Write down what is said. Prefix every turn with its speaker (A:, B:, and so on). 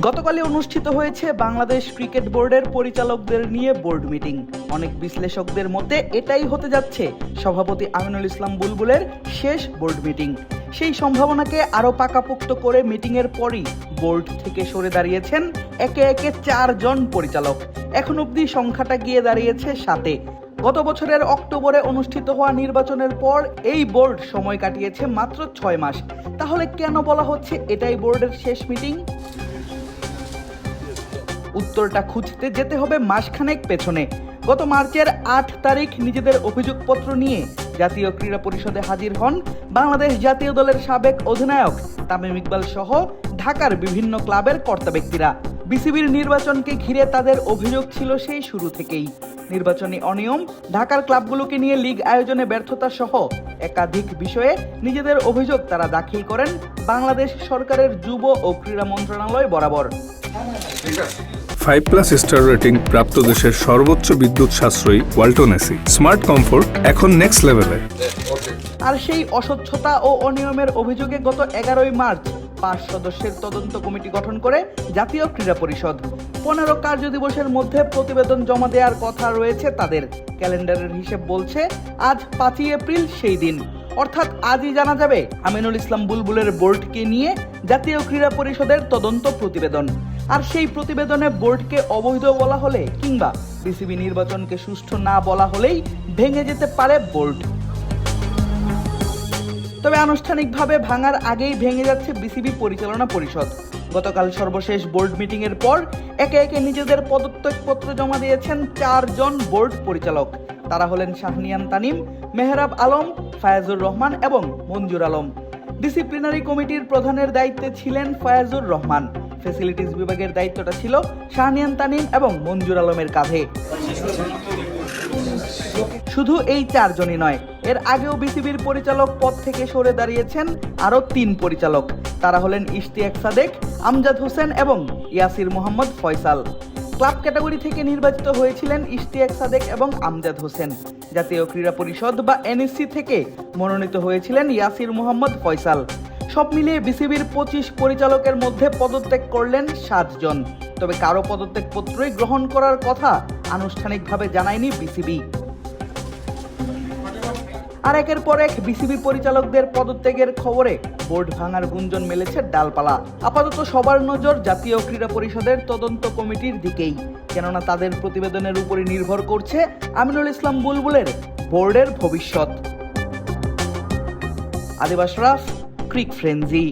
A: গতকালই অনুষ্ঠিত হয়েছে বাংলাদেশ ক্রিকেট বোর্ডের পরিচালকদের নিয়ে বোর্ড মিটিং। অনেক বিশ্লেষকদের মতে এটাই হতে যাচ্ছে সভাপতি আমিনুল ইসলাম বুলবুলের শেষ বোর্ড মিটিং। সেই সম্ভাবনাকে আরও পাকাপোক্ত করে মিটিংয়ের পরই বোর্ড থেকে সরে দাঁড়িয়েছেন একে একে 4 জন পরিচালক। এখন অবধি সংখ্যাটা গিয়ে দাঁড়িয়েছে 7-এ। গত বছরের অক্টোবরে অনুষ্ঠিত হওয়া নির্বাচনের পর এই বোর্ড সময় কাটিয়েছে মাত্র 6 মাস। তাহলে কেন বলা হচ্ছে এটাই বোর্ডের শেষ মিটিং? উত্তরটা খুঁজতে যেতে হবে মাসখানেক পেছনে। গত মার্চের 8 তারিখ নিজেদের অভিযোগপত্র নিয়ে জাতীয় ক্রীড়া পরিষদে হাজির হন বাংলাদেশ জাতীয় দলের সাবেক অধিনায়ক তামিম ইকবাল সহ ঢাকার বিভিন্ন ক্লাবের কর্তা ব্যক্তিরা। বিসিবির নির্বাচনকে ঘিরে তাদের অভিযোগ ছিল সেই শুরু থেকেই নির্বাচনী অনিয়ম, ঢাকার ক্লাবগুলোকে নিয়ে লিগ আয়োজনে ব্যর্থতা সহ একাধিক বিষয়ে নিজেদের অভিযোগ তারা দাখিল করেন বাংলাদেশ সরকারের যুব ও ক্রীড়া মন্ত্রণালয় বরাবর।
B: 5+ স্টার রেটিং প্রাপ্ত দেশের সর্বোচ্চ বিদ্যুৎ সাশ্রয়ী ওয়ালটন এসি স্মার্ট কমফোর্ট এখন নেক্সট লেভেলে।
A: আর সেই অস্বচ্ছতা ও অনিয়মের অভিযোগে গত 11ই মার্চ 5 সদস্যের তদন্ত কমিটি গঠন করে জাতীয় ক্রীড়া পরিষদ। 15 কার্যদিবসের মধ্যে প্রতিবেদন জমা দেওয়ার কথা রয়েছে তাদের। ক্যালেন্ডারের হিসেব বলছে আজ 5ই এপ্রিল সেই দিন, অর্থাৎ আজই জানা যাবে আমিনুল ইসলাম বুলবুলের বোর্ডকে নিয়ে জাতীয় ক্রীড়া পরিষদের তদন্ত প্রতিবেদন। আর সেই প্রতিবেদনে বোর্ডকে অবৈধ বলা হলে কিংবা বিসিবি নির্বাচনকে সুষ্ঠু না বলা হলেই ভেঙে যেতে পারে বোর্ড। তবে আনুষ্ঠানিকভাবে ভাঙার আগেই ভেঙে যাচ্ছে বিসিবি পরিচালনা পরিষদ। গতকাল সর্বশেষ বোর্ড মিটিং এর পর একে একে নিজেদের পদত্যাগপত্র জমা দিয়েছেন 4 জন বোর্ড পরিচালক। তারা হলেন শাহনিয়ান তানিম, মেহরাব আলম, ফায়াজুর রহমান এবং মঞ্জুর আলম। ডিসিপ্লিনারি কমিটির প্রধানের দায়িত্বে ছিলেন ফায়াজুর রহমান। ফ্যাসিলিটিস বিভাগের দায়িত্বটা ছিল শাহনিয়ান তানিম এবং মঞ্জুর আলমের কাঁধে। শুধু এই 4 জনই নয়, এর আগেও বিসিবির পরিচালক পদ থেকে সরে দাঁড়িয়েছেন আরও 3 পরিচালক। তারা হলেন ইশতিয়াক সাদেক, আমজাদ হোসেন এবং ইয়াসির মোহাম্মদ ফয়সাল। ক্লাব ক্যাটাগরি থেকে নির্বাচিত হয়েছিলেন ইশতিয়াক সাদেক এবং আমজাদ হোসেন। জাতীয় ক্রীড়া পরিষদ বা এনএসসি থেকে মনোনীত হয়েছিলেন ইয়াসির মোহাম্মদ ফয়সাল। সব মিলিয়ে বিসিবির 25 পরিচালকের মধ্যে পদত্যাগ করলেন 7 জন। তবে কারো পদত্যাগপত্রই গ্রহণ করার কথা আনুষ্ঠানিকভাবে জানায়নি বিসিবি। আর একের পর এক বিসিবি পরিচালকদের পদত্যাগের খবরে বোর্ড ভাঙার গুঞ্জন মেলেছে ডালপালা। আপাতত সবার নজর জাতীয় ক্রীড়া পরিষদের তদন্ত কমিটির দিকেই, কেননা তাদের প্রতিবেদনের উপরই নির্ভর করছে আমিনুল ইসলাম বুলবুলের বোর্ডের ভবিষ্যৎ। আদিব আশরাফ, ক্রিক ফ্রেঞ্জি।